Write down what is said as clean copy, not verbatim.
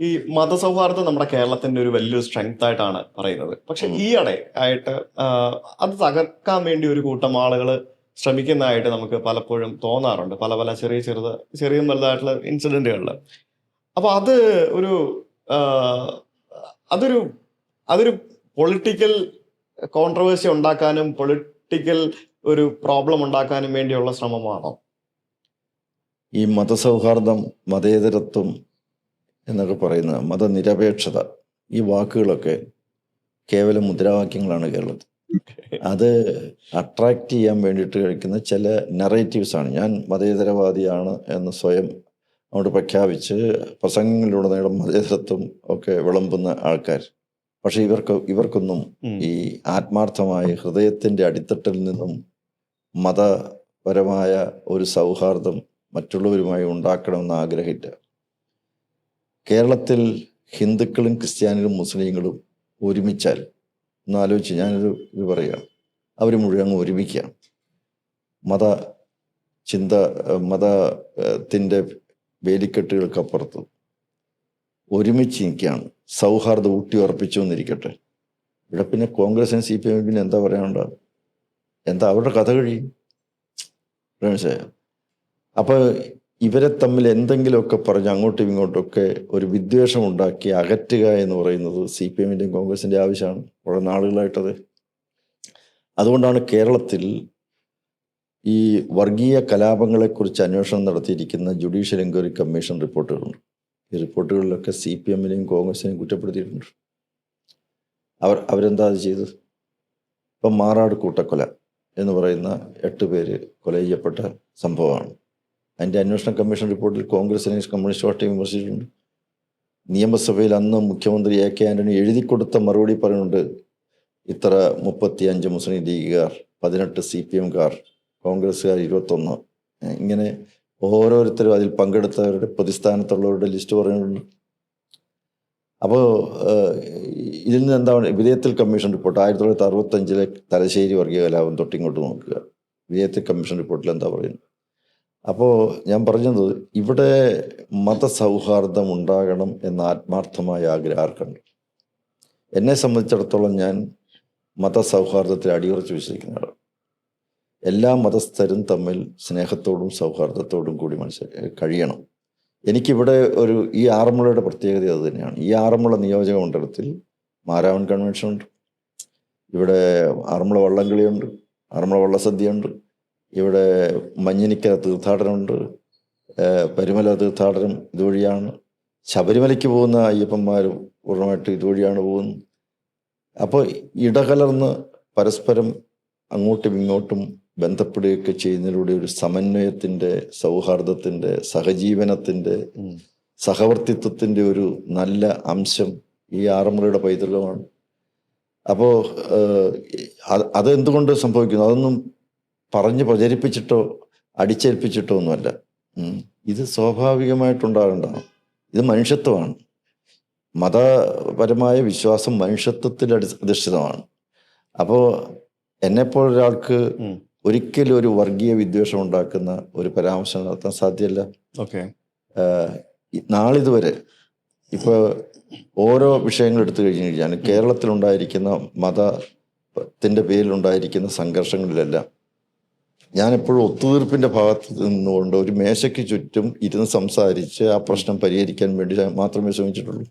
ഈ മതസൗഹാർദ്ദം നമ്മുടെ കേരളത്തിന്റെ ഒരു വലിയൊരു സ്ട്രെങ്ത് ആയിട്ടാണ് പറയുന്നത്. പക്ഷെ ഈയിടെ ആയിട്ട് അത് തകർക്കാൻ വേണ്ടി ഒരു കൂട്ടം ആളുകൾ ശ്രമിക്കുന്നതായിട്ട് നമുക്ക് പലപ്പോഴും തോന്നാറുണ്ട്, പല പല ചെറിയ വലുതായിട്ടുള്ള ഇൻസിഡന്റുകളിൽ. അപ്പൊ അത് ഒരു ആ, അതൊരു അതൊരു പൊളിറ്റിക്കൽ കോൺട്രവേഴ്സി ഉണ്ടാക്കാനും പൊളിറ്റിക്കൽ ഒരു പ്രോബ്ലം ഉണ്ടാക്കാനും വേണ്ടിയുള്ള ശ്രമമാണോ? ഈ മതസൗഹാർദ്ദം, മതേതരത്വം എന്നൊക്കെ പറയുന്ന മതനിരപേക്ഷത, ഈ വാക്കുകളൊക്കെ കേവലം മുദ്രാവാക്യങ്ങളാണ് കേരളത്തിൽ. അത് അട്രാക്റ്റ് ചെയ്യാൻ വേണ്ടിയിട്ട് കഴിക്കുന്ന ചില നറേറ്റീവ്സാണ്. ഞാൻ മതേതരവാദിയാണ് എന്ന് സ്വയം അങ്ങോട്ട് പ്രഖ്യാപിച്ച് പ്രസംഗങ്ങളിലുടനീളം മതേതരത്വം ഒക്കെ വിളമ്പുന്ന ആൾക്കാർ. പക്ഷെ ഇവർക്കൊന്നും ഈ ആത്മാർത്ഥമായ ഹൃദയത്തിൻ്റെ അടിത്തട്ടിൽ നിന്നും മതപരമായ ഒരു സൗഹാർദ്ദം മറ്റുള്ളവരുമായി ഉണ്ടാക്കണമെന്ന് ആഗ്രഹമില്ല. കേരളത്തിൽ ഹിന്ദുക്കളും ക്രിസ്ത്യാനികളും മുസ്ലിങ്ങളും ഒരുമിച്ചാൽ, ഒന്ന് ആലോചിച്ച് ഞാനൊരു ഇത് പറയുകയാണ്, അവർ മുഴുവൻ അങ്ങ് ഒരുമിക്കുക. മതത്തിൻ്റെ വേലിക്കെട്ടുകൾക്കപ്പുറത്ത് ഒരുമിച്ച് നിൽക്കുകയാണ്, സൗഹാർദ്ദം ഊട്ടി ഉറപ്പിച്ചു എന്നിരിക്കട്ടെ. ഇവിടെ പിന്നെ കോൺഗ്രസിന് CPM പിന്നെ എന്താ പറയാനുണ്ടാകും? എന്താ അവരുടെ കഥ കഴിയും? മനസ്സിലായോ? അപ്പോൾ ഇവരെ തമ്മിൽ എന്തെങ്കിലുമൊക്കെ പറഞ്ഞ് അങ്ങോട്ടും ഇങ്ങോട്ടൊക്കെ ഒരു വിദ്വേഷം ഉണ്ടാക്കി അകറ്റുക എന്ന് പറയുന്നത് CPMൻ്റെയും കോൺഗ്രസിൻ്റെ ആവശ്യമാണ് കുറേ നാളുകളായിട്ടത്. അതുകൊണ്ടാണ് കേരളത്തിൽ ഈ വർഗീയ കലാപങ്ങളെക്കുറിച്ച് അന്വേഷണം നടത്തിയിരിക്കുന്ന ജുഡീഷ്യൽ എൻക്വയറി കമ്മീഷൻ റിപ്പോർട്ടുകളുണ്ട്. ഈ റിപ്പോർട്ടുകളിലൊക്കെ CPMനെയും കോൺഗ്രസിനെയും കുറ്റപ്പെടുത്തിയിട്ടുണ്ട്. അവരെന്താ അത് ചെയ്തത്? ഇപ്പം മാറാട് കൂട്ടക്കൊല എന്ന് പറയുന്ന 8 പേര് കൊല ചെയ്യപ്പെട്ട സംഭവമാണ്. അതിൻ്റെ അന്വേഷണ കമ്മീഷൻ റിപ്പോർട്ടിൽ കോൺഗ്രസിനെ കമ്മ്യൂണിസ്റ്റ് പാർട്ടിയെ വിമർശിച്ചിട്ടുണ്ട്. നിയമസഭയിൽ അന്ന് മുഖ്യമന്ത്രി AK ആൻ്റണി എഴുതി കൊടുത്ത മറുപടി പറയുന്നുണ്ട്, ഇത്ര 35 മുസ്ലിം ലീഗുകാർ, 18 CPMകാർ, കോൺഗ്രസ്സുകാർ 21, ഇങ്ങനെ ഓരോരുത്തരും അതിൽ പങ്കെടുത്തവരുടെ പ്രതിസ്ഥാനത്തുള്ളവരുടെ ലിസ്റ്റ് പറയുന്നുണ്ട്. അപ്പോൾ ഇതിൽ നിന്ന് എന്താണ് വിധേയത്തിൽ കമ്മീഷൻ റിപ്പോർട്ട് 1965 തലശ്ശേരി വർഗീയ കലാപം തൊട്ടിങ്ങോട്ട് നോക്കുക, വിധേയത്തിൽ കമ്മീഷൻ റിപ്പോർട്ടിൽ എന്താ പറയുന്നത്? അപ്പോൾ ഞാൻ പറഞ്ഞത്, ഇവിടെ മതസൗഹാർദ്ദം ഉണ്ടാകണം എന്ന ആത്മാർത്ഥമായ ആഗ്രഹം ആർക്കുണ്ട്? എന്നെ സംബന്ധിച്ചിടത്തോളം ഞാൻ മതസൗഹാർദ്ദത്തിൽ അടിയുറച്ച് വിശ്വസിക്കുന്നതാണ്. എല്ലാ മതസ്ഥരും തമ്മിൽ സ്നേഹത്തോടും സൗഹാർദ്ദത്തോടും കൂടി കഴിയണം. എനിക്കിവിടെ ഈ ആറന്മുളയുടെ പ്രത്യേകത അത് തന്നെയാണ്. ഈ ആറന്മുള നിയോജക മണ്ഡലത്തിൽ മാരാവൺ കൺവെൻഷനുണ്ട്, ഇവിടെ ആറന്മുള വള്ളംകളിയുണ്ട്, ആറന്മുള വള്ളസദ്യയുണ്ട്, ഇവിടെ മഞ്ഞിനിക്കര തീർത്ഥാടനമുണ്ട്, പരുമല തീർത്ഥാടനം ഇതുവഴിയാണ്, ശബരിമലയ്ക്ക് പോകുന്ന അയ്യപ്പന്മാരും പൂർണ്ണമായിട്ട് ഇതുവഴിയാണ് പോകുന്നത്. അപ്പോൾ ഇടകലർന്ന് പരസ്പരം അങ്ങോട്ടും ഇങ്ങോട്ടും ബന്ധപ്പെടുകയൊക്കെ ചെയ്യുന്നതിലൂടെ ഒരു സമന്വയത്തിൻ്റെ, സൗഹാർദ്ദത്തിൻ്റെ, സഹജീവനത്തിൻ്റെ, സഹവർത്തിത്വത്തിൻ്റെ ഒരു നല്ല അംശം ഈ ആറന്മുളയുടെ പൈതൃകമാണ്. അപ്പോൾ അതെന്തുകൊണ്ട് സംഭവിക്കുന്നു? അതൊന്നും പറഞ്ഞ് പ്രചരിപ്പിച്ചിട്ടോ അടിച്ചേൽപ്പിച്ചിട്ടോ ഒന്നുമല്ല. ഇത് സ്വാഭാവികമായിട്ടുണ്ടാകേണ്ടതാണ്. ഇത് മനുഷ്യത്വമാണ്. മതപരമായ വിശ്വാസം മനുഷ്യത്വത്തിൽ അധിഷ്ഠിതമാണ്. അപ്പോൾ എന്നെപ്പോലൊരാൾക്ക് ഒരിക്കലും ഒരു വർഗീയ വിദ്വേഷം ഉണ്ടാക്കുന്ന ഒരു പരാമർശം നടത്താൻ സാധ്യമല്ല. നാളിതുവരെ ഇപ്പോൾ ഓരോ വിഷയങ്ങൾ എടുത്തു കഴിഞ്ഞാൽ കേരളത്തിലുണ്ടായിരിക്കുന്ന മതത്തിൻ്റെ പേരിലുണ്ടായിരിക്കുന്ന സംഘർഷങ്ങളിലെല്ലാം ഞാൻ എപ്പോഴും ഒത്തുതീർപ്പിൻ്റെ ഭാഗത്ത് നിന്നുകൊണ്ട് ഒരു മേശയ്ക്ക് ചുറ്റും ഇരുന്ന് സംസാരിച്ച് ആ പ്രശ്നം പരിഹരിക്കാൻ വേണ്ടി മാത്രമേ ശ്രമിച്ചിട്ടുള്ളൂ.